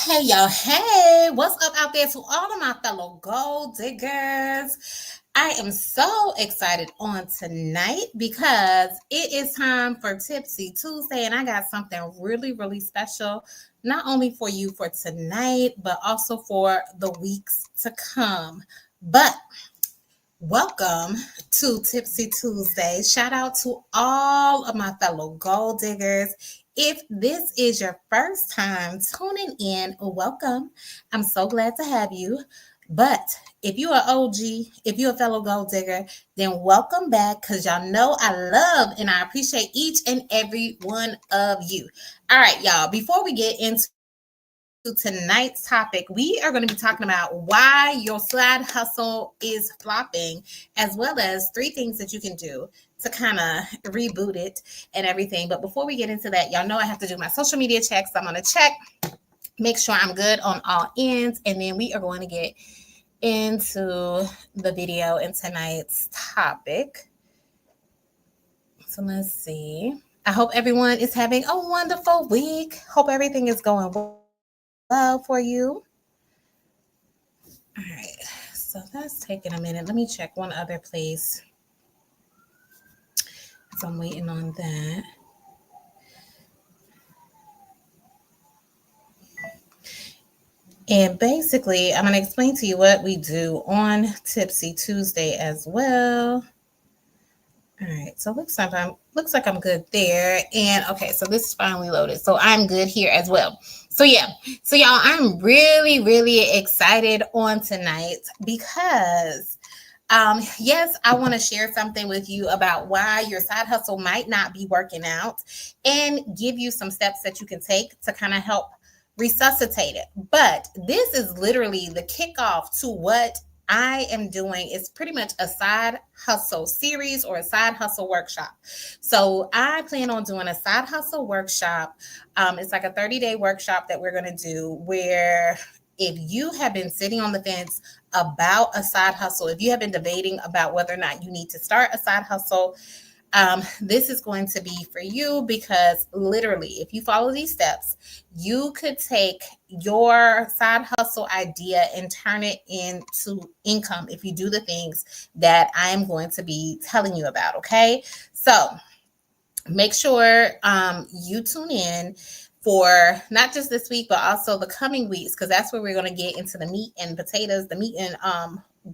Hey y'all, hey, what's up out there to all of my fellow gold diggers? I am so excited on tonight because it is time for Tipsy Tuesday, and I got something really, really special, not only for you for tonight, but also for the weeks to come. But welcome to Tipsy Tuesday. Shout out to all of my fellow gold diggers. If this is your first time tuning in, welcome. I'm so glad to have you. But if you're an OG, if you're a fellow gold digger, then welcome back because y'all know I love and I appreciate each and every one of you. All right, y'all, before we get into tonight's topic, we are going to be talking about why your side hustle is flopping, as well as 3 things that you can do to kind of reboot it and everything. But before we get into that, y'all know I have to do my social media checks. I'm going to check, make sure I'm good on all ends, and then we are going to get into the video and tonight's topic. So let's see. I hope everyone is having a wonderful week. Hope everything is going well for you. All right. So that's taking a minute. Let me check one other place. So I'm waiting on that. And basically, I'm going to explain to you what we do on Tipsy Tuesday as well. All right, so looks like I'm good there. And okay, so this is finally loaded. So I'm good here as well. So yeah. So y'all, I'm really, really excited on tonight because yes, I want to share something with you about why your side hustle might not be working out and give you some steps that you can take to kind of help resuscitate it. But this is literally the kickoff to what I am doing. Is pretty much a side hustle series or a side hustle workshop. So I plan on doing a side hustle workshop. It's like a 30-day workshop that we're going to do where if you have been sitting on the fence about a side hustle, if you have been debating about whether or not you need to start a side hustle, this is going to be for you because literally, if you follow these steps, you could take your side hustle idea and turn it into income if you do the things that I am going to be telling you about. Okay. So make sure you tune in for not just this week, but also the coming weeks, because that's where we're going to get into the meat and potatoes, the meat and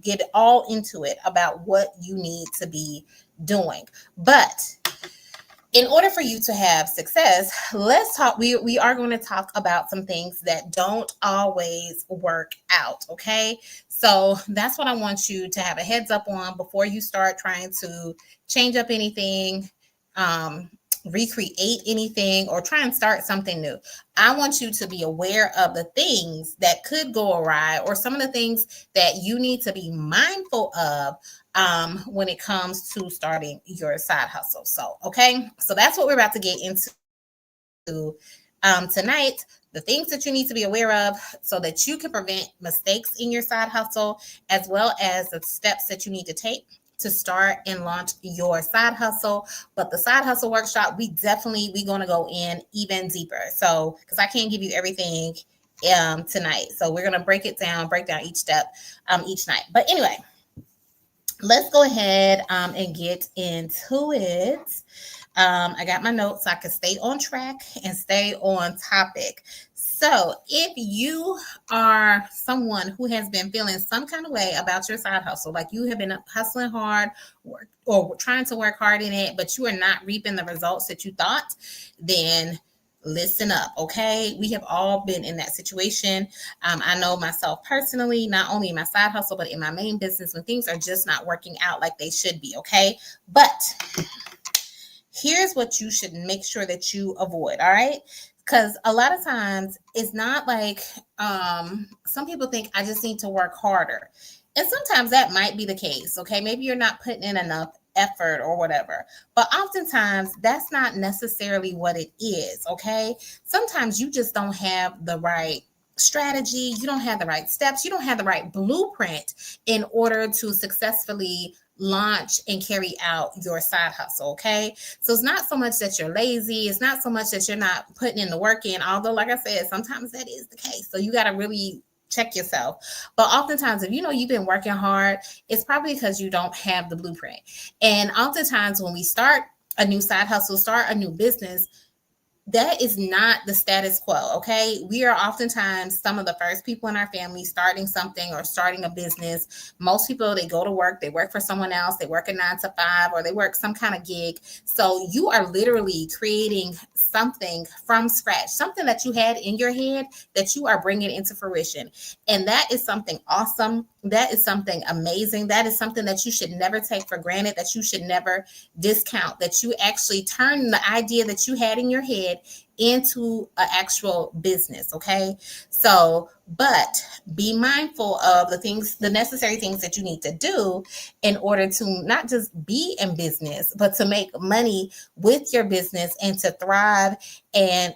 get all into it about what you need to be doing. But in order for you to have success, let's talk. We are going to talk about some things that don't always work out. Okay. So that's what I want you to have a heads up on before you start trying to change up anything, recreate anything, or try and start something new. I want you to be aware of the things that could go awry or some of the things that you need to be mindful of when it comes to starting your side hustle. So, okay, so that's what we're about to get into tonight. The things that you need to be aware of so that you can prevent mistakes in your side hustle, as well as the steps that you need to take to start and launch your side hustle. But the side hustle workshop, we going to go in even deeper. So, because I can't give you everything tonight. So we're going to break down each step each night. But anyway, let's go ahead and get into it. I got my notes so I can stay on track and stay on topic. So if you are someone who has been feeling some kind of way about your side hustle, like you have been hustling hard or trying to work hard in it, but you are not reaping the results that you thought, then listen up. Okay. We have all been in that situation. I know myself personally, not only in my side hustle, but in my main business when things are just not working out like they should be. Okay. But here's what you should make sure that you avoid. All right. Because a lot of times it's not like some people think I just need to work harder. And sometimes that might be the case. Okay. Maybe you're not putting in enough effort or whatever. But oftentimes that's not necessarily what it is. Okay. Sometimes you just don't have the right strategy. You don't have the right steps. You don't have the right blueprint in order to successfully launch and carry out your side hustle. Okay. So it's not so much that you're lazy. It's not so much that you're not putting in the work in, although, like I said, sometimes that is the case. So you got to really check yourself. But oftentimes, if you know you've been working hard, it's probably because you don't have the blueprint. And oftentimes, when we start a new side hustle, start a new business, that is not the status quo. Okay. We are oftentimes some of the first people in our family starting something or starting a business. Most people, they go to work, they work for someone else, they work a 9 to 5, or they work some kind of gig. So you are literally creating something from scratch, something that you had in your head that you are bringing into fruition. And that is something awesome. That is something amazing. That is something that you should never take for granted, that you should never discount, that you actually turn the idea that you had in your head into an actual business. Okay. So, but be mindful of the necessary things that you need to do in order to not just be in business, but to make money with your business and to thrive and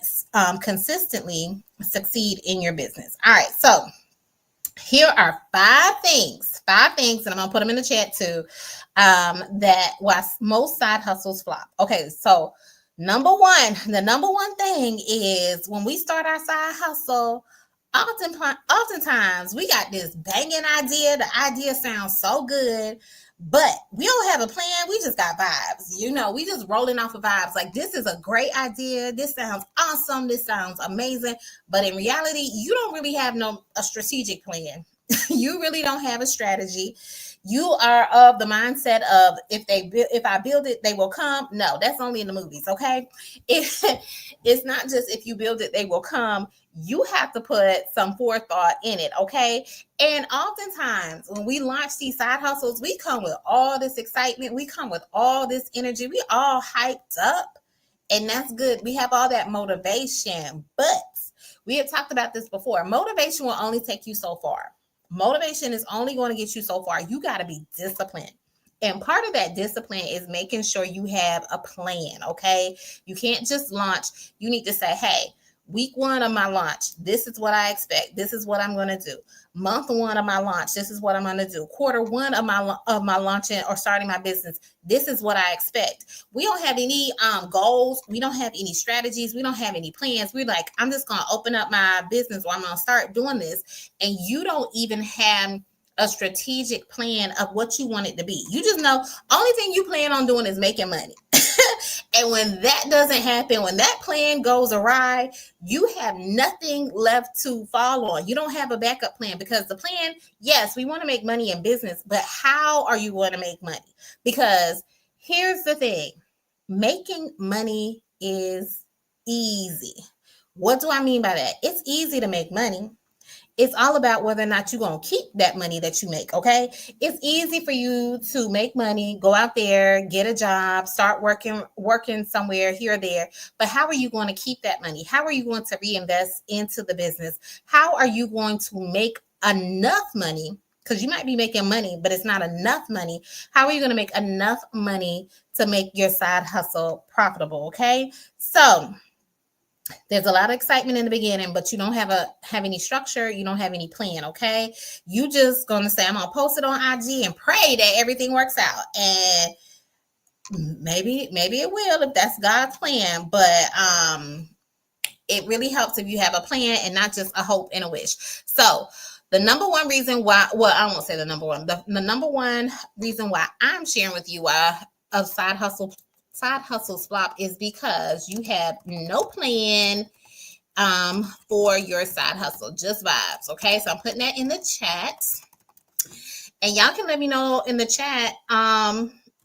consistently succeed in your business. All right. So, here are 5 things, and I'm going to put them in the chat too, that why most side hustles flop. Okay, so the number one thing is when we start our side hustle, oftentimes we got this banging idea. The idea sounds so good, but we don't have a plan. We just got vibes. We just rolling off of vibes. Like, this is a great idea. This sounds awesome. This sounds amazing. But in reality, you don't really have a strategic plan. You really don't have a strategy. You are of the mindset of if I build it, they will come. No, that's only in the movies. Okay. It's not just if you build it, they will come. You have to put some forethought in it. Okay. And oftentimes when we launch these side hustles, we come with all this excitement. We come with all this energy. We all hyped up, and that's good. We have all that motivation, but we have talked about this before. Motivation will only take you so far. Motivation is only going to get you so far. You got to be disciplined. And part of that discipline is making sure you have a plan. Okay. You can't just launch. You need to say, hey, week 1 of my launch, this is what I expect. This is what I'm going to do. Month 1 of my launch, this is what I'm going to do. Quarter 1 of my launching or starting my business, this is what I expect. We don't have any goals. We don't have any strategies. We don't have any plans. We're like, I'm just going to open up my business, or I'm going to start doing this. And you don't even have a strategic plan of what you want it to be. You just know only thing you plan on doing is making money. And when that doesn't happen, when that plan goes awry, you have nothing left to fall on. You don't have a backup plan, because the plan, yes, we want to make money in business, but how are you going to make money? Because here's the thing, making money is easy. What do I mean by that? It's easy to make money. It's all about whether or not you're going to keep that money that you make, okay? It's easy for you to make money, go out there, get a job, start working somewhere here or there. But how are you going to keep that money? How are you going to reinvest into the business? How are you going to make enough money? Because you might be making money, but it's not enough money. How are you going to make enough money to make your side hustle profitable, okay? So there's a lot of excitement in the beginning, but you don't have any structure. You don't have any plan. Okay. You just going to say, I'm going to post it on IG and pray that everything works out. And maybe it will, if that's God's plan. But it really helps if you have a plan and not just a hope and a wish. So the number one reason why, well, I won't say the number one, the number one reason why I'm sharing with you of side hustles flop is because you have no plan for your side hustle, just vibes. Okay, so I'm putting that in the chat, and y'all can let me know in the chat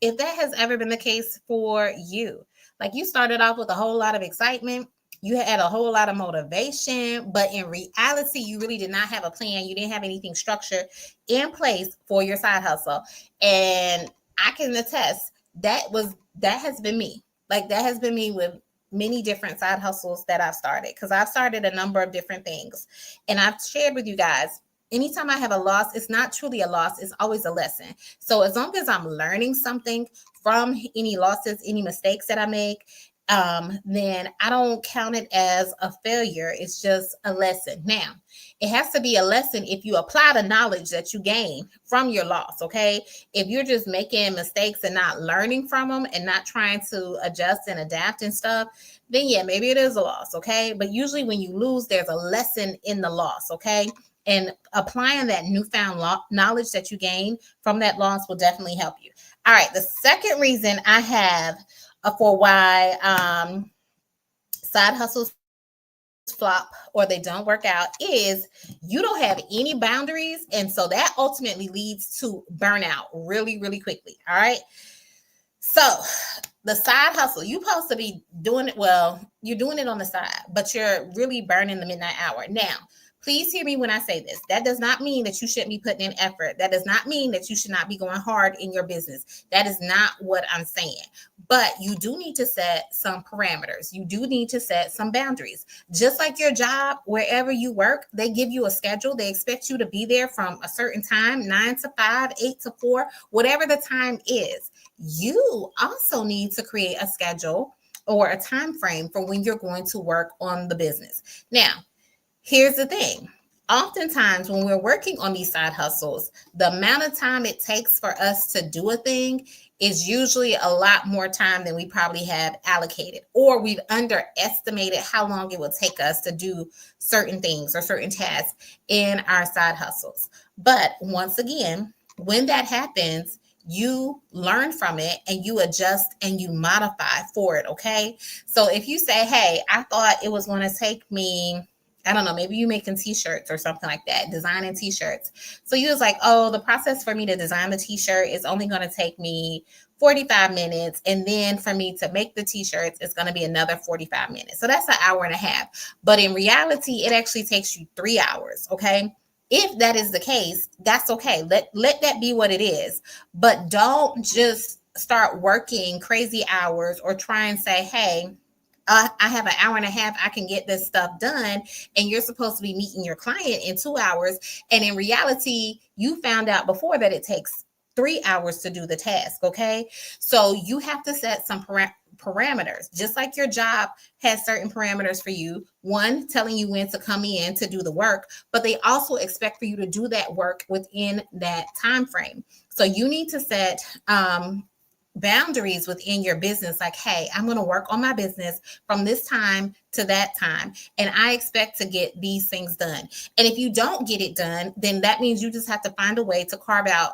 if that has ever been the case for you. Like, you started off with a whole lot of excitement, you had a whole lot of motivation, but in reality, you really did not have a plan. You didn't have anything structured in place for your side hustle. And I can attest that has been me. Like, that has been me with many different side hustles that I've started, because I've started a number of different things. And I've shared with you guys, anytime I have a loss, it's not truly a loss. It's always a lesson. So as long as I'm learning something from any losses, any mistakes that I make, then I don't count it as a failure. It's just a lesson. Now, it has to be a lesson if you apply the knowledge that you gain from your loss, okay? If you're just making mistakes and not learning from them and not trying to adjust and adapt and stuff, then yeah, maybe it is a loss, okay? But usually when you lose, there's a lesson in the loss, okay? And applying that newfound knowledge that you gain from that loss will definitely help you. All right, the second reason I have for why side hustles flop or they don't work out is you don't have any boundaries. And so that ultimately leads to burnout really, really quickly. All right. So the side hustle, you're supposed to be doing it. Well, you're doing it on the side, but you're really burning the midnight hour. Now, please hear me when I say this. That does not mean that you shouldn't be putting in effort. That does not mean that you should not be going hard in your business. That is not what I'm saying. But you do need to set some parameters. You do need to set some boundaries. Just like your job, wherever you work, they give you a schedule. They expect you to be there from a certain time, 9 to 5, 8 to 4, whatever the time is. You also need to create a schedule or a time frame for when you're going to work on the business. Now, here's the thing. Oftentimes when we're working on these side hustles, the amount of time it takes for us to do a thing is usually a lot more time than we probably have allocated, or we've underestimated how long it will take us to do certain things or certain tasks in our side hustles. But once again, when that happens, you learn from it and you adjust and you modify for it, okay? So if you say, hey, I thought it was going to take me, I don't know, maybe you making t-shirts or something like that, designing t-shirts. So you was like, oh, the process for me to design the t-shirt is only going to take me 45 minutes. And then for me to make the t-shirts, it's going to be another 45 minutes. So that's an hour and a half. But in reality, it actually takes you 3 hours. Okay. If that is the case, that's okay. Let that be what it is. But don't just start working crazy hours or try and say, hey, I have an hour and a half, I can get this stuff done. And you're supposed to be meeting your client in 2 hours. And in reality, you found out before that it takes 3 hours to do the task. Okay. So you have to set some parameters, just like your job has certain parameters for you. One, telling you when to come in to do the work, but they also expect for you to do that work within that time frame. So you need to set, boundaries within your business, like, hey, I'm going to work on my business from this time to that time, and I expect to get these things done. And if you don't get it done, then that means you just have to find a way to carve out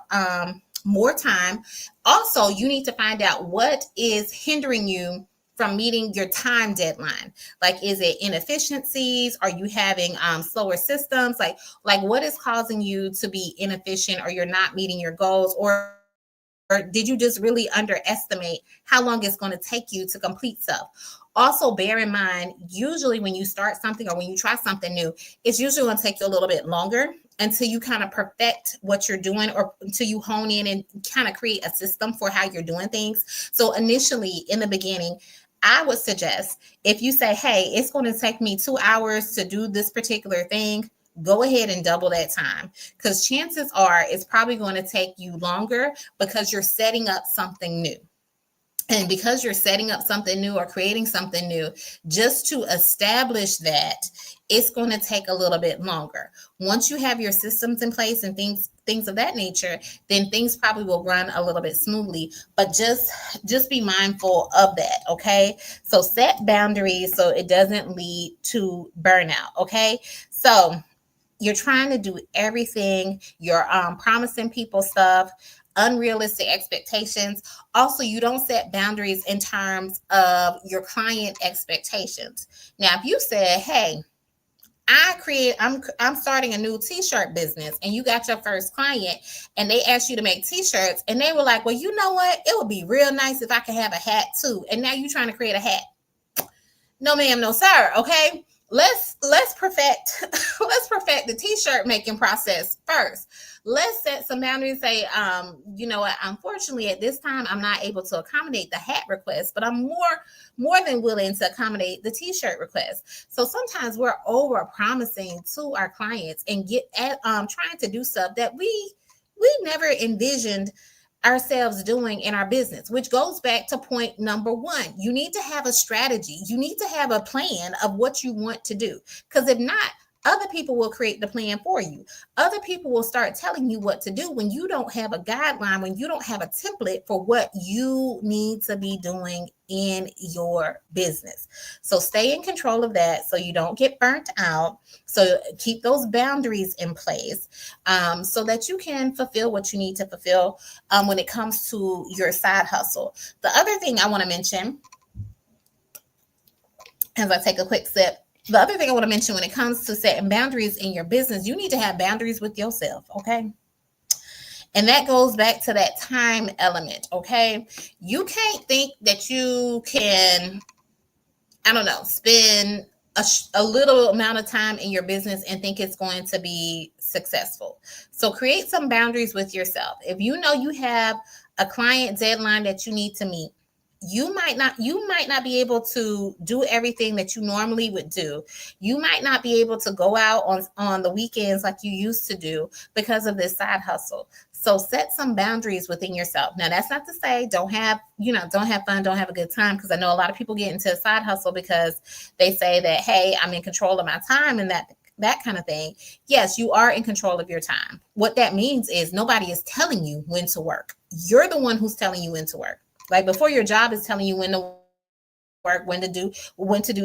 more time. Also, you need to find out what is hindering you from meeting your time deadline. Like, is it inefficiencies? Are you having slower systems? Like what is causing you to be inefficient, or you're not meeting your goals, or did you just really underestimate how long it's going to take you to complete stuff? Also, bear in mind, usually when you start something or when you try something new, it's usually going to take you a little bit longer until you kind of perfect what you're doing, or until you hone in and kind of create a system for how you're doing things. So initially, in the beginning, I would suggest, if you say, hey, it's going to take me 2 hours to do this particular thing, go ahead and double that time, because chances are it's probably going to take you longer because you're setting up something new. And because you're setting up something new or creating something new, just to establish that, it's going to take a little bit longer. Once you have your systems in place and things of that nature, then things probably will run a little bit smoothly. But just be mindful of that, okay? So set boundaries so it doesn't lead to burnout, okay? So you're trying to do everything. You're promising people stuff, unrealistic expectations. Also, you don't set boundaries in terms of your client expectations. Now, if you said, hey, I'm starting a new t-shirt business, and you got your first client and they asked you to make t-shirts, and they were like, well, you know what? It would be real nice if I could have a hat too. And now you're trying to create a hat. No, ma'am, no, sir. Okay. Let's perfect the t-shirt making process first. Let's set some boundaries. Say, you know what? Unfortunately, at this time, I'm not able to accommodate the hat request, but I'm more than willing to accommodate the t-shirt request. So sometimes we're over promising to our clients and get at trying to do stuff that we never envisioned ourselves doing in our business, which goes back to point number one. You need to have a strategy. You need to have a plan of what you want to do. Because if not, other people will create the plan for you. Other people will start telling you what to do when you don't have a guideline, when you don't have a template for what you need to be doing in your business. So stay in control of that so you don't get burnt out. So keep those boundaries in place so that you can fulfill what you need to fulfill when it comes to your side hustle. The other thing I want to mention, as I take a quick sip, the other thing I want to mention when it comes to setting boundaries in your business, you need to have boundaries with yourself, okay? And that goes back to that time element, okay? You can't think that you can, I don't know, spend a little amount of time in your business and think it's going to be successful. So create some boundaries with yourself. If you know you have a client deadline that you need to meet, you might not be able to do everything that you normally would do. You might not be able to go out on the weekends like you used to do because of this side hustle. So set some boundaries within yourself. Now, that's not to say don't have fun, don't have a good time, because I know a lot of people get into a side hustle because they say that, hey, I'm in control of my time and that kind of thing. Yes, you are in control of your time. What that means is nobody is telling you when to work. You're the one who's telling you when to work. Like before your job is telling you when to work, when to do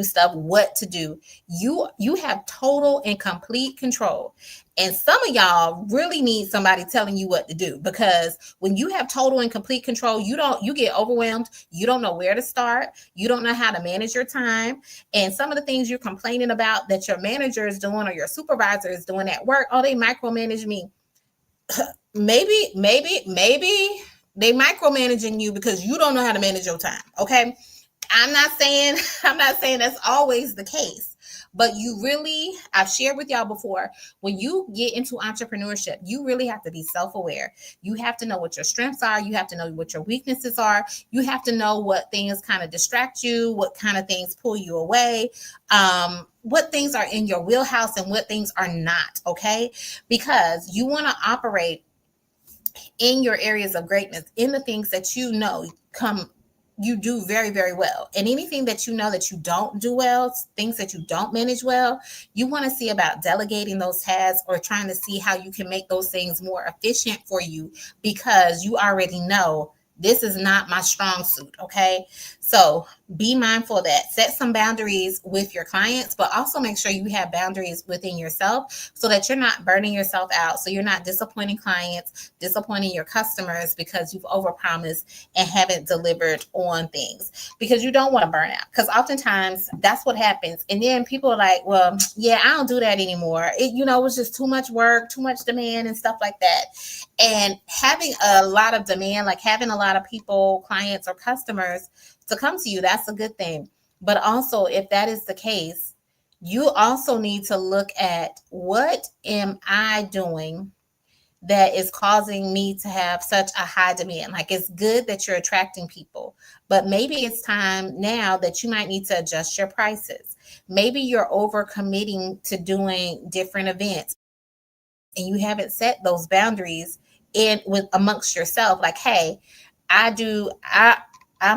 stuff, what to do. You have total and complete control. And some of y'all really need somebody telling you what to do, because when you have total and complete control, you get overwhelmed. You don't know where to start. You don't know how to manage your time. And some of the things you're complaining about that your manager is doing or your supervisor is doing at work, oh, they micromanage me. maybe they micromanaging you because you don't know how to manage your time. Okay. I'm not saying that's always the case, but I've shared with y'all before, when you get into entrepreneurship, you really have to be self-aware. You have to know what your strengths are. You have to know what your weaknesses are. You have to know what things kind of distract you, what kind of things pull you away, what things are in your wheelhouse and what things are not. Okay. Because you want to operate in your areas of greatness, in the things that you do very, very well. And anything that you know that you don't do well, things that you don't manage well, you want to see about delegating those tasks or trying to see how you can make those things more efficient for you, because you already know this is not my strong suit. Okay. So be mindful of that. Set some boundaries with your clients, but also make sure you have boundaries within yourself so that you're not burning yourself out. So you're not disappointing clients, disappointing your customers because you've overpromised and haven't delivered on things, because you don't want to burn out. Because oftentimes that's what happens. And then people are like, well, yeah, I don't do that anymore. It was just too much work, too much demand and stuff like that. And having a lot of demand, like having a lot of people, clients or customers to come to you, that's a good thing. But also, if that is the case, you also need to look at, what am I doing that is causing me to have such a high demand? Like, it's good that you're attracting people, but maybe it's time now that you might need to adjust your prices. Maybe you're over committing to doing different events and you haven't set those boundaries amongst yourself. Like, hey, I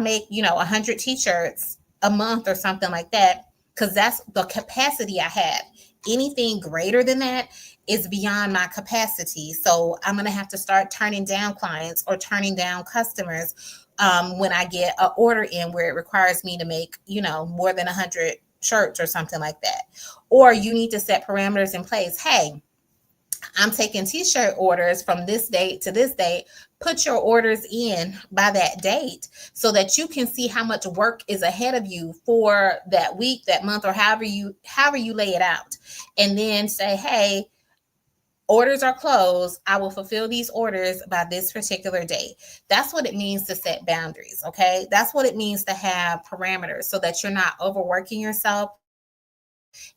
make 100 t-shirts a month or something like that, because that's the capacity I have. Anything greater than that is beyond my capacity. So I'm going to have to start turning down clients or turning down customers when I get an order in where it requires me to make more than 100 shirts or something like that. Or you need to set parameters in place. Hey, I'm taking t-shirt orders from this date to this date. Put your orders in by that date so that you can see how much work is ahead of you for that week, that month, or however you lay it out. And then say, hey, orders are closed. I will fulfill these orders by this particular date. That's what it means to set boundaries. Okay. That's what it means to have parameters so that you're not overworking yourself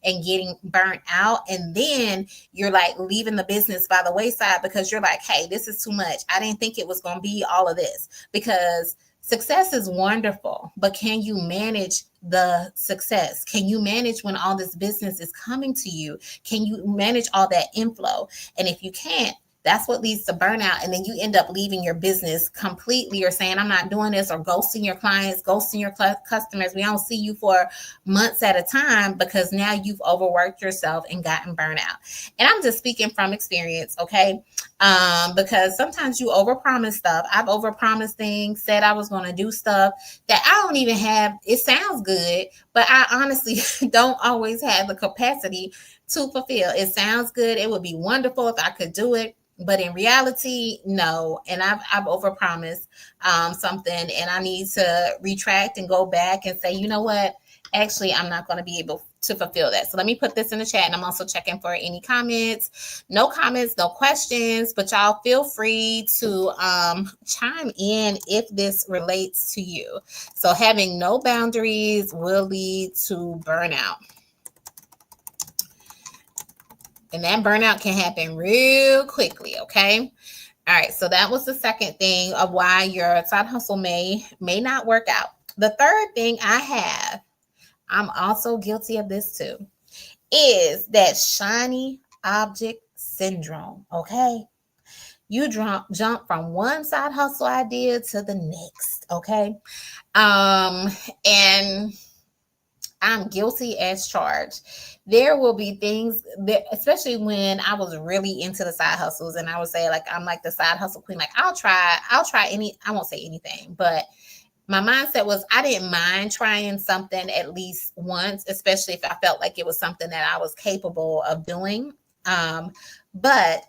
and getting burnt out. And then you're like leaving the business by the wayside because you're like, hey, this is too much. I didn't think it was going to be all of this. Because success is wonderful, but can you manage the success? Can you manage when all this business is coming to you? Can you manage all that inflow? And if you can't, That's what leads to burnout. And then you end up leaving your business completely, or saying, I'm not doing this, or ghosting your clients, ghosting your customers. We don't see you for months at a time because now you've overworked yourself and gotten burnout. And I'm just speaking from experience, okay? Because sometimes you overpromise stuff. I've overpromised things, said I was going to do stuff that I don't even have. It sounds good, but I honestly don't always have the capacity to fulfill. It sounds good. It would be wonderful if I could do it. But in reality, no. And I've overpromised something, and I need to retract and go back and say, you know what? Actually, I'm not going to be able to fulfill that. So let me put this in the chat, and I'm also checking for any comments. No comments, no questions, but y'all feel free to chime in if this relates to you. So having no boundaries will lead to burnout. And that burnout can happen real quickly, okay? All right, so that was the second thing of why your side hustle may not work out. The third thing I have, I'm also guilty of this too, is that shiny object syndrome, okay? You jump from one side hustle idea to the next, okay? And I'm guilty as charged. There will be things that, especially when I was really into the side hustles, and I would say, like, I'm like the side hustle queen. Like, I'll try any, I won't say anything, but my mindset was I didn't mind trying something at least once, especially if I felt like it was something that I was capable of doing. But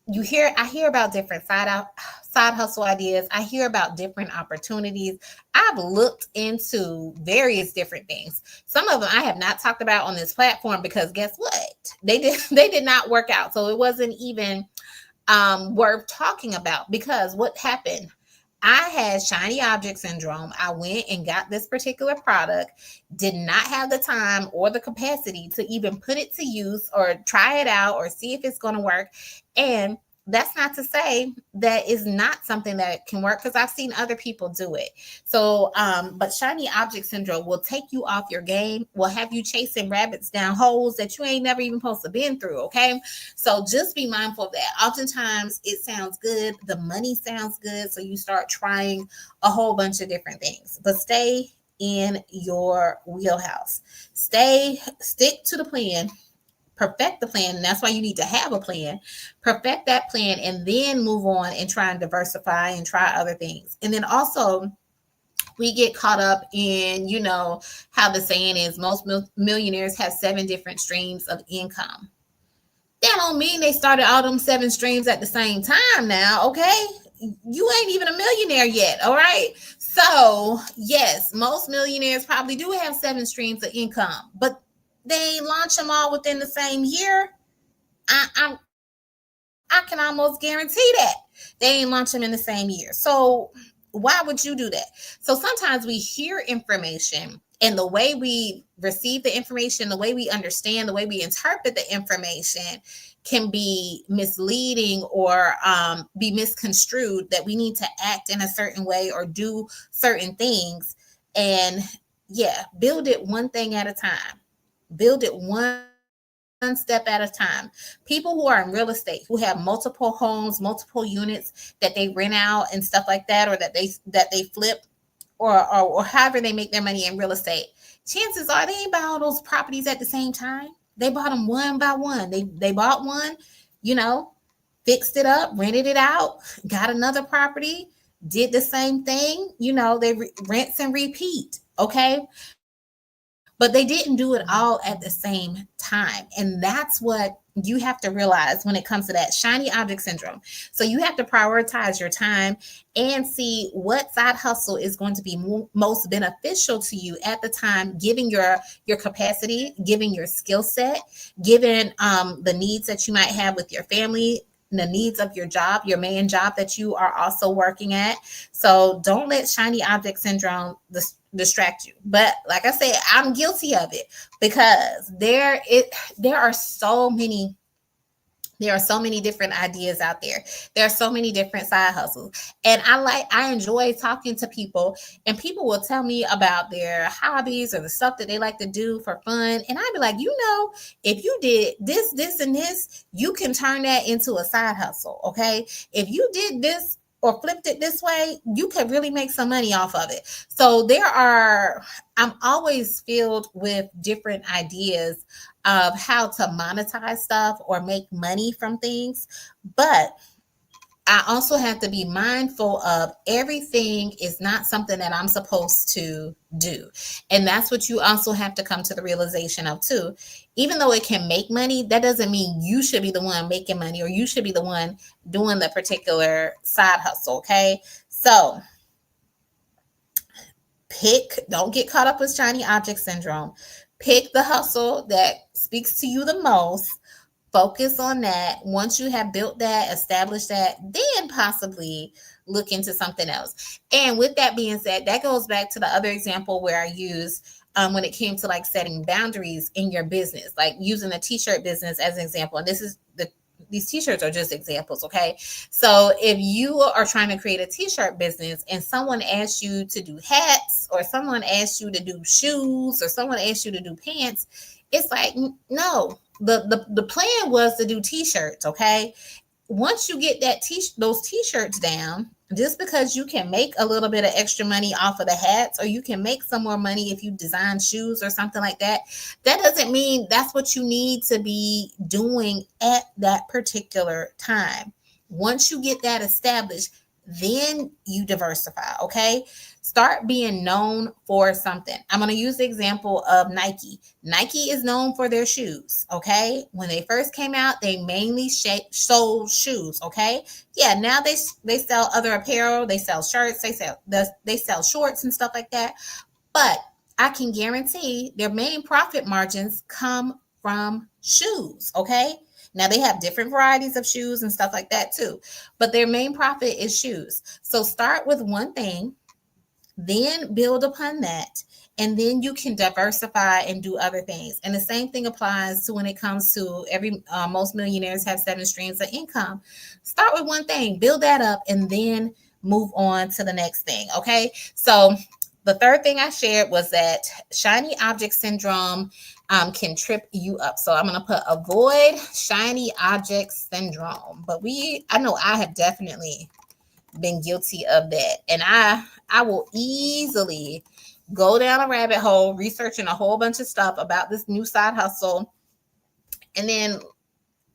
I hear about different side hustle ideas. I hear about different opportunities. I've looked into various different things. Some of them I have not talked about on this platform because guess what? They did not work out. So it wasn't even worth talking about, because what happened? I had shiny object syndrome. I went and got this particular product, did not have the time or the capacity to even put it to use or try it out or see if it's going to work. And that's not to say that is not something that can work, because I've seen other people do it. So, but shiny object syndrome will take you off your game, will have you chasing rabbits down holes that you ain't never even supposed to been through, okay? So just be mindful of that. Oftentimes it sounds good, the money sounds good, so you start trying a whole bunch of different things, but stay in your wheelhouse. Stick to the plan. Perfect the plan, and that's why you need to have a plan. Perfect that plan, and then move on and try and diversify and try other things. And then also, we get caught up in, how the saying is, most millionaires have 7 different streams of income. That don't mean they started all them 7 streams at the same time now, okay? You ain't even a millionaire yet, all right? So, yes, most millionaires probably do have 7 streams of income, but they ain't launch them all within the same year. I can almost guarantee that they ain't launch them in the same year. So why would you do that? So sometimes we hear information, and the way we receive the information, the way we understand, the way we interpret the information can be misleading or be misconstrued, that we need to act in a certain way or do certain things. And build it one thing at a time. Build it one step at a time. People who are in real estate, who have multiple homes, multiple units that they rent out and stuff like that, or that they flip, or however they make their money in real estate, chances are they ain't buy all those properties at the same time. They bought them one by one. They bought one, fixed it up, rented it out, got another property, did the same thing. They rinse and repeat. Okay. But they didn't do it all at the same time. And that's what you have to realize when it comes to that shiny object syndrome. So you have to prioritize your time and see what side hustle is going to be most beneficial to you at the time, given your capacity, given your skill set, given the needs that you might have with your family, the needs of your job, your main job that you are also working at. So don't let shiny object syndrome distract you. But like I said, I'm guilty of it, because there are so many There are so many different ideas out there. There are so many different side hustles. And I enjoy talking to people, and people will tell me about their hobbies or the stuff that they like to do for fun. And I'd be like, if you did this, and this, you can turn that into a side hustle. Okay. If you did this or flipped it this way, you could really make some money off of it. So I'm always filled with different ideas of how to monetize stuff or make money from things. But I also have to be mindful of everything is not something that I'm supposed to do. And that's what you also have to come to the realization of too. Even though it can make money, that doesn't mean you should be the one making money or you should be the one doing the particular side hustle. Okay. So don't get caught up with shiny object syndrome. Pick the hustle that speaks to you the most. Focus on that. Once you have built that, established that, then possibly look into something else. And with that being said, that goes back to the other example where I used when it came to like setting boundaries in your business, like using the t-shirt business as an example. And these t-shirts are just examples, okay? So if you are trying to create a t-shirt business and someone asks you to do hats, or someone asks you to do shoes, or someone asks you to do pants, it's like, no, the plan was to do t-shirts, okay? Once you get those t-shirts down, just because you can make a little bit of extra money off of the hats, or you can make some more money if you design shoes or something like that, that doesn't mean that's what you need to be doing at that particular time. Once you get that established, then you diversify, okay? Start being known for something. I'm going to use the example of Nike. Nike is known for their shoes, okay? When they first came out, they mainly sold shoes, okay? Yeah, now they sell other apparel, they sell shirts, they sell shorts and stuff like that. But I can guarantee their main profit margins come from shoes, okay? Now they have different varieties of shoes and stuff like that too, but their main profit is shoes. So start with one thing, then build upon that, and then you can diversify and do other things. And the same thing applies to when it comes to most millionaires have 7 streams of income. Start with one thing, build that up, and then move on to the next thing. Okay. So the third thing I shared was that shiny object syndrome can trip you up. So I'm going to put avoid shiny object syndrome. But I know I have definitely been guilty of that. And I will easily go down a rabbit hole researching a whole bunch of stuff about this new side hustle. And then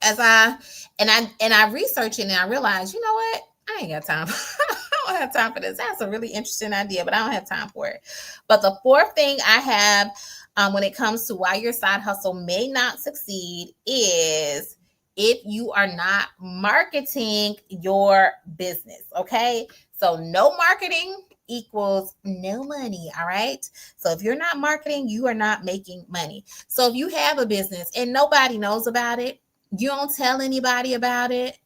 I research it and I realize, you know what? I ain't got time. I don't have time for this. That's a really interesting idea, but I don't have time for it. But the fourth thing I have when it comes to why your side hustle may not succeed is if you are not marketing your business, okay? So no marketing equals no money, all right? So if you're not marketing, you are not making money. So if you have a business and nobody knows about it, you don't tell anybody about it,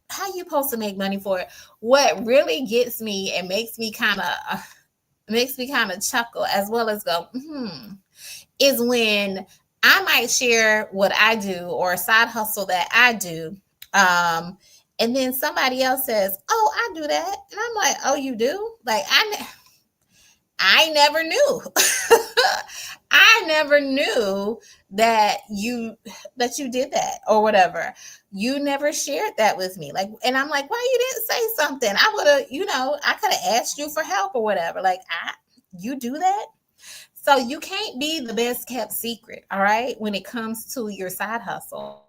how you supposed to make money for it? What really gets me and makes me kind of chuckle as well as go, is when I might share what I do or a side hustle that I do. And then somebody else says, oh, I do that. And I'm like, oh, you do? Like, I never knew. I never knew that you did that or whatever. You never shared that with me. Like, and I'm like, why you didn't say something? I would have, I could have asked you for help or whatever. Like, you do that? So you can't be the best kept secret, all right? When it comes to your side hustle,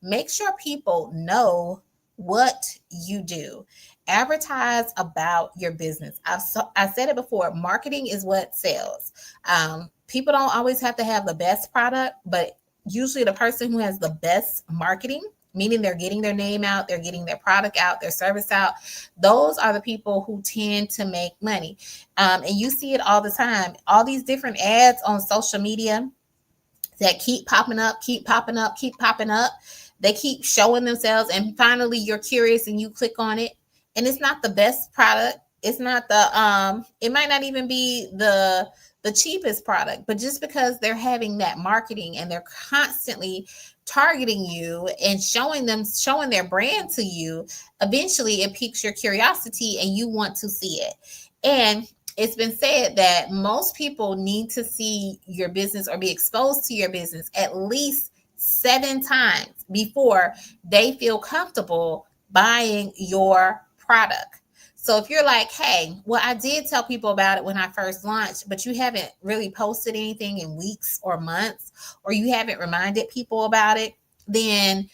make sure people know what you do. Advertise about your business. I said it before, marketing is what sells. People don't always have to have the best product, but usually the person who has the best marketing, meaning they're getting their name out, they're getting their product out, their service out, those are the people who tend to make money. And you see it all the time. All these different ads on social media that keep popping up. They keep showing themselves, and finally you're curious and you click on it, and it's not the best product. It's not the it might not even be the cheapest product, but just because they're having that marketing and they're constantly targeting you and showing their brand to you, eventually it piques your curiosity and you want to see it. And it's been said that most people need to see your business or be exposed to your business at least 7 times before they feel comfortable buying your product. So if you're like, hey, well, I did tell people about it when I first launched, but you haven't really posted anything in weeks or months, or you haven't reminded people about it, then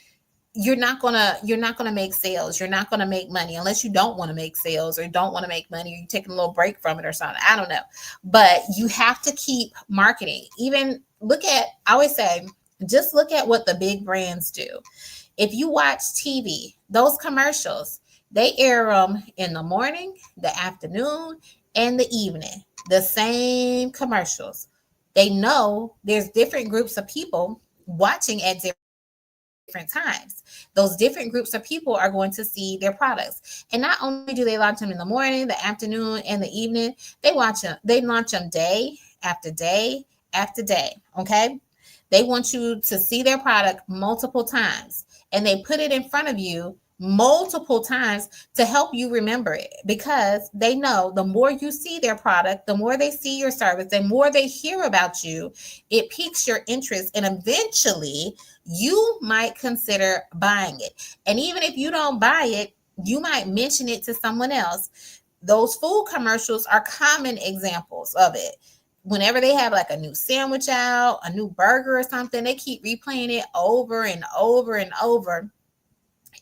you're not gonna make sales. You're not gonna make money unless you don't want to make sales or don't want to make money, or you're taking a little break from it or something. I don't know. But you have to keep marketing. Even I always say, just look at what the big brands do. If you watch TV, those commercials, they air them in the morning, the afternoon, and the evening. The same commercials. They know there's different groups of people watching at different times. Those different groups of people are going to see their products. And not only do they launch them in the morning, the afternoon, and the evening, they launch them day after day after day. Okay. They want you to see their product multiple times, and they put it in front of you multiple times to help you remember it, because they know the more you see their product, the more they see your service, the more they hear about you, it piques your interest, and eventually you might consider buying it. And even if you don't buy it, you might mention it to someone else. Those food commercials are common examples of it. Whenever they have like a new sandwich out, a new burger or something, they keep replaying it over and over and over.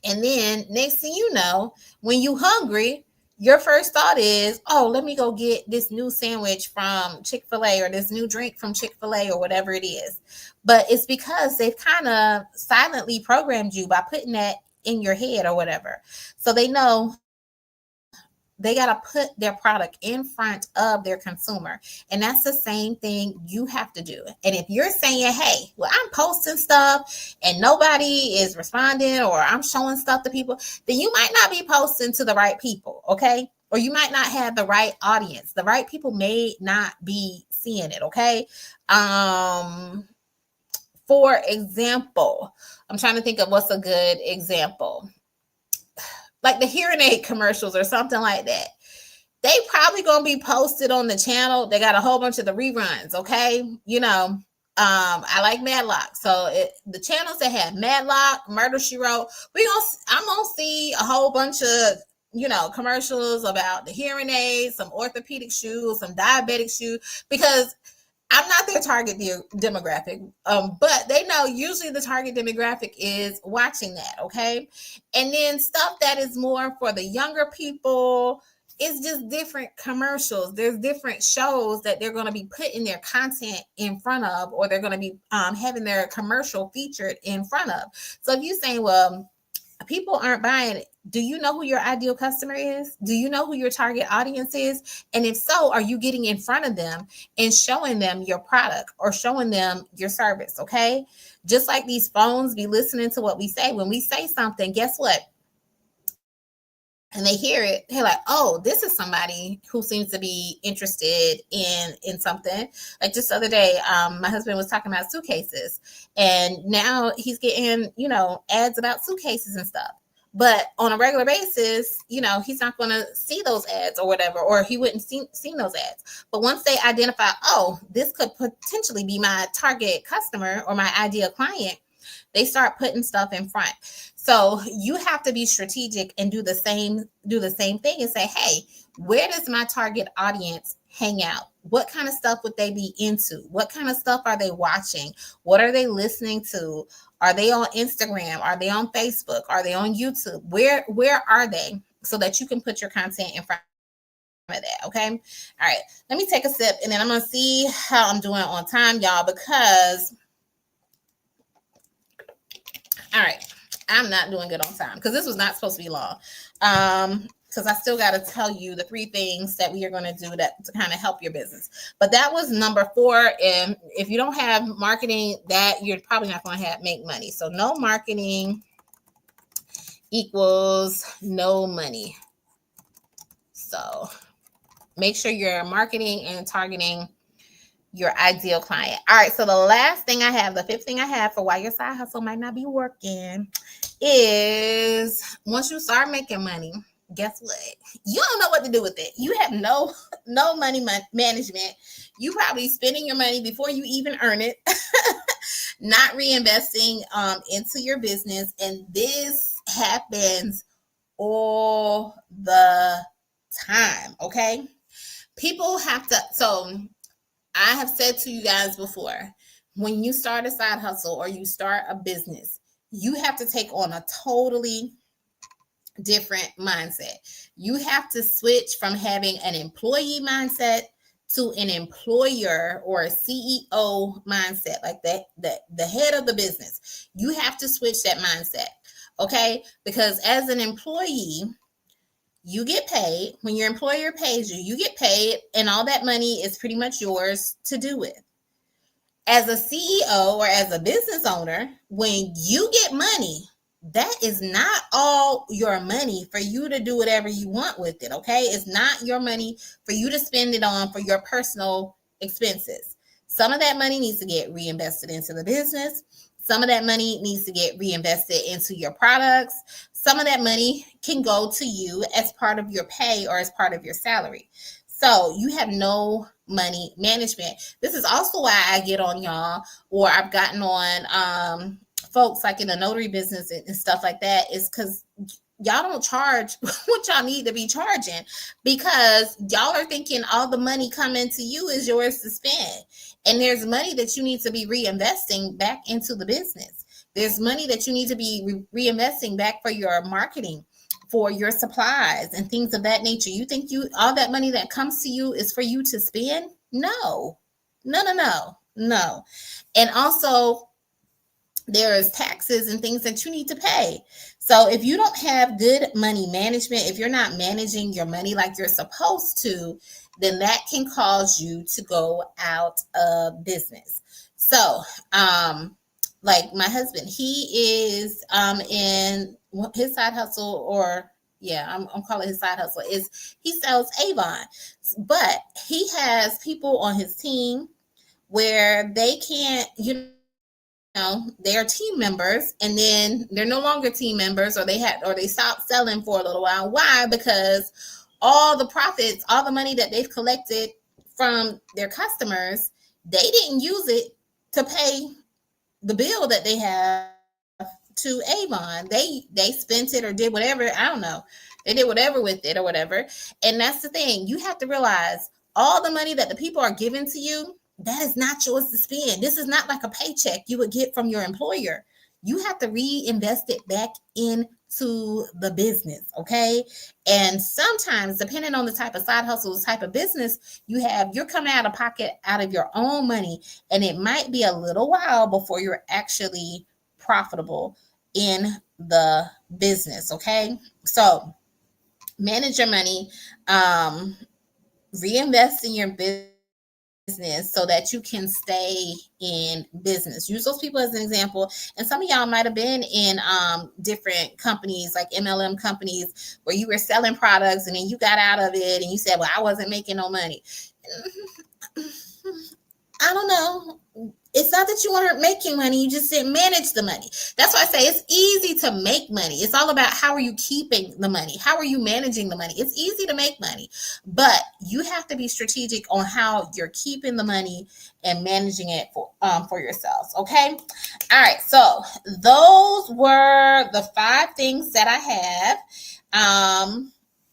And then next thing you know, when you hungry, your first thought is, oh, let me go get this new sandwich from Chick-fil-A, or this new drink from Chick-fil-A, or whatever it is. But it's because they've kind of silently programmed you by putting that in your head or whatever. So they know they got to put their product in front of their consumer. And that's the same thing you have to do. And if you're saying, hey, well, I'm posting stuff and nobody is responding, or I'm showing stuff to people, then you might not be posting to the right people. Okay. Or you might not have the right audience. The right people may not be seeing it. Okay. For example, I'm trying to think of what's a good example. Like the hearing aid commercials or something like that. They probably going to be posted on the channel. They got a whole bunch of the reruns. Okay. I like Madlock. So the channels that have Madlock, Murder, She Wrote, I'm going to see a whole bunch of, commercials about the hearing aids, some orthopedic shoes, some diabetic shoes, because I'm not their target demographic, but they know usually the target demographic is watching that, okay? And then stuff that is more for the younger people, it's just different commercials. There's different shows that they're going to be putting their content in front of, or they're going to be having their commercial featured in front of. So if you're saying, well, people aren't buying it, do you know who your ideal customer is? Do you know who your target audience is? And if so, are you getting in front of them and showing them your product or showing them your service? Okay. Just like these phones be listening to what we say. When we say something, guess what? And they hear it, they're like, oh, this is somebody who seems to be interested in something. Like just the other day, my husband was talking about suitcases, and now he's getting, ads about suitcases and stuff. But on a regular basis, he's not going to see those ads or whatever, or he wouldn't seen those ads. But once they identify, oh, this could potentially be my target customer or my ideal client, they start putting stuff in front. So you have to be strategic and do the same thing and say, hey, where does my target audience hang out? What kind of stuff would they be into? What kind of stuff are they watching? What are they listening to? Are they on Instagram? Are they on Facebook? Are they on YouTube? Where are they? So that you can put your content in front of that. Okay. All right. Let me take a sip, and then I'm going to see how I'm doing on time, y'all, because all right, I'm not doing good on time because this was not supposed to be long. Because I still got to tell you the 3 things that we are going to do to kind of help your business. But that was number 4. And if you don't have marketing, that you're probably not going to make money. So no marketing equals no money. So make sure you're marketing and targeting your ideal client. All right. So the last thing I have, the fifth thing I have for why your side hustle might not be working is once you start making money, guess what? You don't know what to do with it. You have no money management. You probably spending your money before you even earn it, not reinvesting into your business. And this happens all the time. Okay. People have to, so I have said to you guys before, when you start a side hustle or you start a business, you have to take on a totally different mindset. You have to switch from having an employee mindset to an employer or a CEO mindset, like the head of the business. You have to switch that mindset, okay? Because as an employee, you get paid. When your employer pays you, you get paid, and all that money is pretty much yours to do with. As a CEO or as a business owner, when you get money, that is not all your money for you to do whatever you want with it, okay? It's not your money for you to spend it on for your personal expenses. Some of that money needs to get reinvested into the business. Some of that money needs to get reinvested into your products. Some of that money can go to you as part of your pay or as part of your salary. So you have no money management. This is also why I get on y'all, or I've gotten on folks like in the notary business and stuff like that, is because y'all don't charge what y'all need to be charging, because y'all are thinking all the money coming to you is yours to spend. And there's money that you need to be reinvesting back into the business. There's money that you need to be reinvesting back for your marketing, for your supplies and things of that nature. You think all that money that comes to you is for you to spend? No. And also, there is taxes and things that you need to pay. So if you don't have good money management, if you're not managing your money like you're supposed to, then that can cause you to go out of business. So, like my husband, he is in his side hustle, or I'm calling his side hustle, is he sells Avon, but he has people on his team where they can't, they are team members, and then they're no longer team members, or they stopped selling for a little while. Why? Because all the profits, all the money that they've collected from their customers, they didn't use it to pay the bill that they have to Avon. They spent it or did whatever. I don't know. They did whatever with it or whatever. And that's the thing. You have to realize all the money that the people are giving to you, that is not yours to spend. This is not like a paycheck you would get from your employer. You have to reinvest it back into the business, okay? And sometimes, depending on the type of side hustle, the type of business you're coming out of pocket out of your own money, and it might be a little while before you're actually profitable in the business, okay? So manage your money, reinvest in your business so that you can stay in business. Use those people as an example. And some of y'all might have been in different companies, like MLM companies, where you were selling products and then you got out of it and you said, well, I wasn't making no money. I don't know. It's not that you weren't making money. You just didn't manage the money. That's why I say it's easy to make money. It's all about how are you keeping the money? How are you managing the money? It's easy to make money, but you have to be strategic on how you're keeping the money and managing it for yourselves. Okay. All right. So those were the 5 things that I have.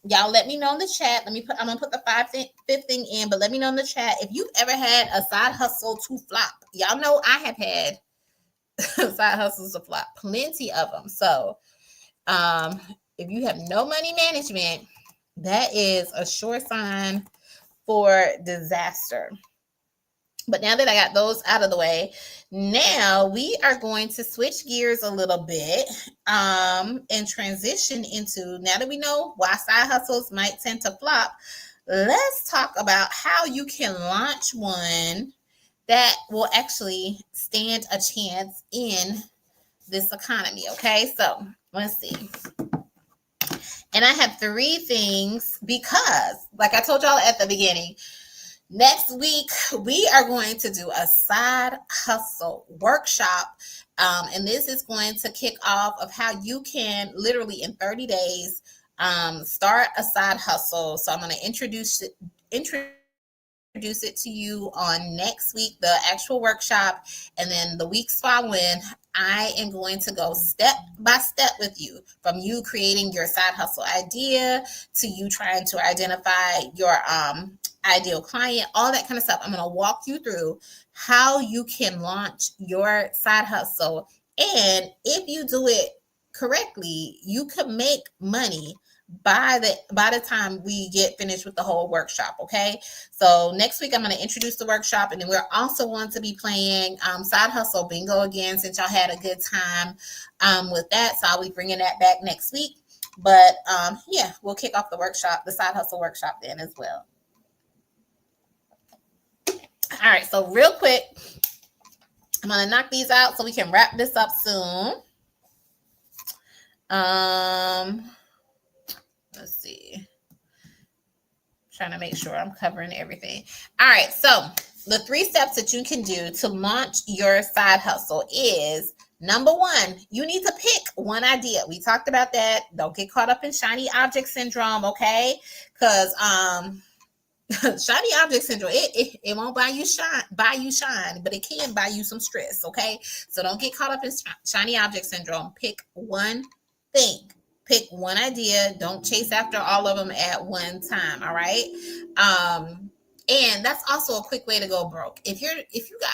Y'all let me know in the chat. I'm gonna put the 5th thing in, but let me know in the chat if you've ever had a side hustle to flop. Y'all know I have had side hustles to flop, plenty of them. So if you have no money management, that is a sure sign for disaster. But now that I got those out of the way, now we are going to switch gears a little bit and transition into, now that we know why side hustles might tend to flop, let's talk about how you can launch one that will actually stand a chance in this economy. Okay, so let's see. And I have 3 things because, like I told y'all at the beginning, next week we are going to do a side hustle workshop. And this is going to kick off of how you can literally in 30 days start a side hustle. So I'm going to introduce it to you on next week, the actual workshop, and then the weeks following, I am going to go step by step with you, from you creating your side hustle idea to you trying to identify your ideal client, all that kind of stuff. I'm going to walk you through how you can launch your side hustle. And if you do it correctly, you can make money by the time we get finished with the whole workshop. Okay, so next week I'm going to introduce the workshop, and then we're also going to be playing side hustle bingo again, since y'all had a good time with that. So I'll be bringing that back next week. But yeah, we'll kick off the workshop, the side hustle workshop, then as well. All right, so real quick, I'm going to knock these out so we can wrap this up soon. Let's see. Trying to make sure I'm covering everything. All right, so the 3 steps that you can do to launch your side hustle is, number 1, you need to pick one idea. We talked about that. Don't get caught up in shiny object syndrome, okay? Because shiny object syndrome, it won't buy you shine, but it can buy you some stress, okay? So don't get caught up in shiny object syndrome. Pick one thing. Pick one idea. Don't chase after all of them at one time. All right. And that's also a quick way to go broke. If you got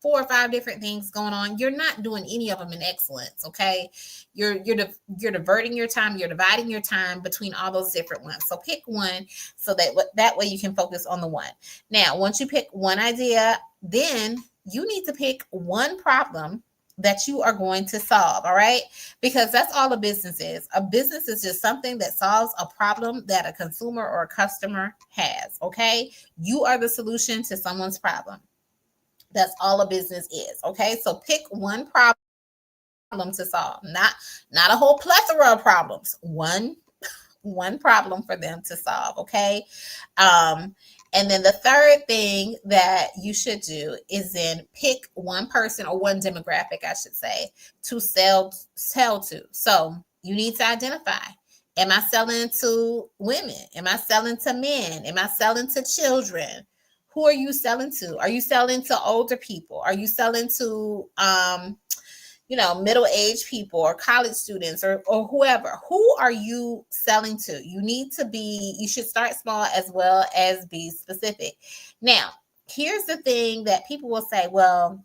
4 or 5 different things going on, you're not doing any of them in excellence. Okay. You're diverting your time. You're dividing your time between all those different ones. So pick one so that way you can focus on the one. Now, once you pick one idea, then you need to pick one problem that you are going to solve. All right. Because that's all a business is. A business is just something that solves a problem that a consumer or a customer has. Okay. You are the solution to someone's problem. That's all a business is. Okay. So pick one problem to solve, not a whole plethora of problems. One problem for them to solve. Okay. And then the third thing that you should do is then pick one person, or one demographic, I should say, to sell to. So you need to identify, am I selling to women? Am I selling to men? Am I selling to children? Who are you selling to? Are you selling to older people? Are you selling to middle-aged people or college students or whoever? Who are you selling to? You should start small as well as be specific. Now, here's the thing that people will say, well,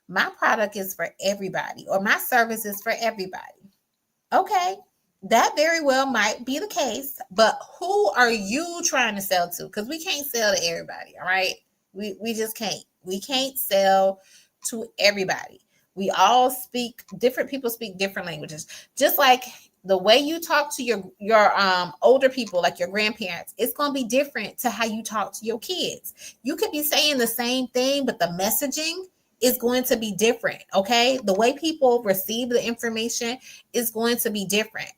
my product is for everybody, or my service is for everybody. Okay, that very well might be the case, but who are you trying to sell to? Because we can't sell to everybody, all right? We just can't. We can't sell to everybody. We all different people speak different languages. Just like the way you talk to your older people, like your grandparents, it's going to be different to how you talk to your kids. You could be saying the same thing, but the messaging is going to be different. Okay. The way people receive the information is going to be different.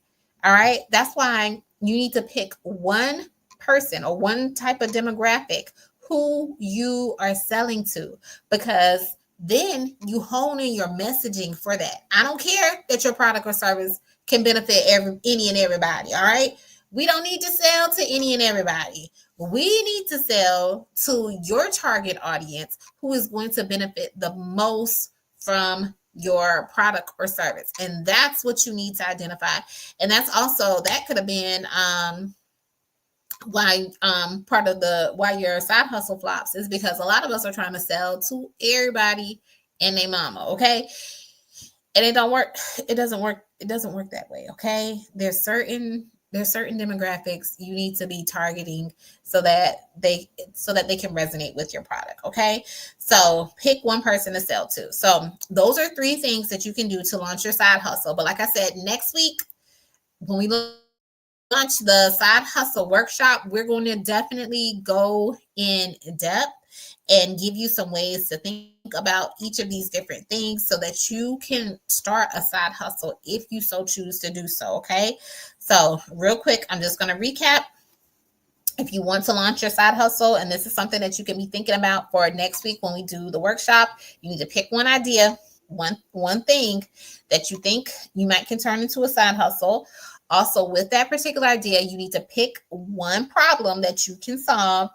All right. That's why you need to pick one person or one type of demographic who you are selling to, because then you hone in your messaging for that. I don't care that your product or service can benefit any and everybody. All right. We don't need to sell to any and everybody. We need to sell to your target audience who is going to benefit the most from your product or service. And that's what you need to identify. And that's also, that could have been why your side hustle flops, is because a lot of us are trying to sell to everybody and their mama. Okay. And it don't work. It doesn't work. It doesn't work that way. Okay. There's certain demographics you need to be targeting so that they can resonate with your product. Okay. So pick one person to sell to. So those are 3 things that you can do to launch your side hustle. But like I said, next week, when we launch the side hustle workshop, we're going to definitely go in depth and give you some ways to think about each of these different things so that you can start a side hustle if you so choose to do so. Okay. So real quick, I'm just going to recap. If you want to launch your side hustle, and this is something that you can be thinking about for next week when we do the workshop, you need to pick one idea, one thing that you think you might can turn into a side hustle. Also, with that particular idea, you need to pick one problem that you can solve,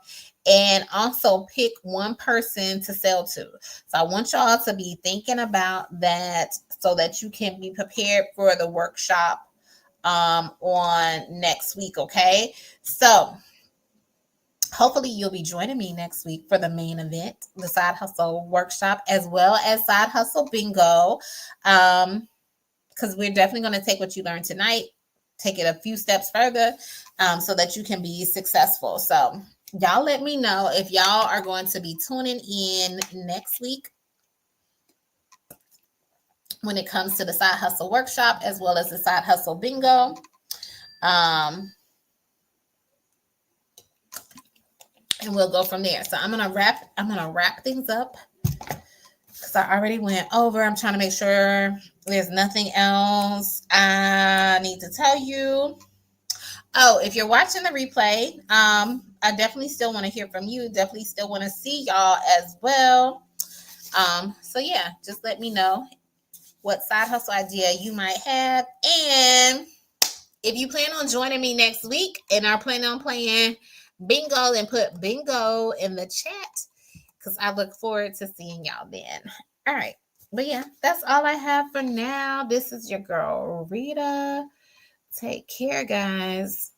and also pick one person to sell to. So I want y'all to be thinking about that so that you can be prepared for the workshop on next week. Okay. So hopefully you'll be joining me next week for the main event, the side hustle workshop, as well as side hustle bingo. Because we're definitely going to take what you learned tonight, take it a few steps further, so that you can be successful. So y'all let me know if y'all are going to be tuning in next week when it comes to the side hustle workshop, as well as the side hustle bingo. And we'll go from there. So I'm gonna wrap things up because I already went over. I'm trying to make sure there's nothing else I need to tell you. Oh, if you're watching the replay, I definitely still want to hear from you. Definitely still want to see y'all as well. So yeah, just let me know what side hustle idea you might have. And if you plan on joining me next week and are planning on playing bingo, then put bingo in the chat because I look forward to seeing y'all then. All right. But yeah, that's all I have for now. This is your girl, Rita. Take care, guys.